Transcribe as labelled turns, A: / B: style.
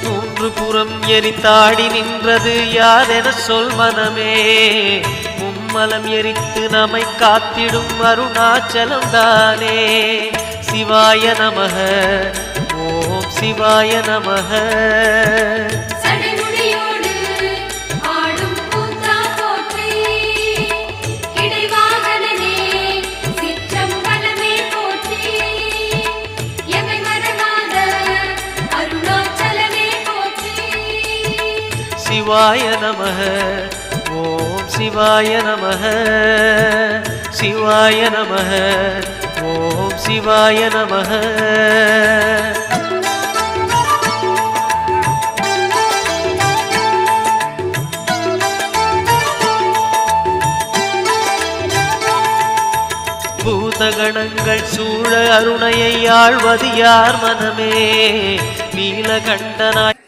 A: மூன்று புறம் எரித்தாடி நின்றது யாரென சொல் மனமே. மும்மலம் எரித்து நம்மை காத்திடும் அருணாச்சலம் தானே. சிவாய நமக ஓம் சிவாய நமக. சிவாய நமக ஓம் சிவாய நமக. சிவாய நமக ஓம் சிவாய நமக. பூதகணங்கள் சூழ அருணையை ஆழ்வது யார் மனமே. நீலகண்டனாய்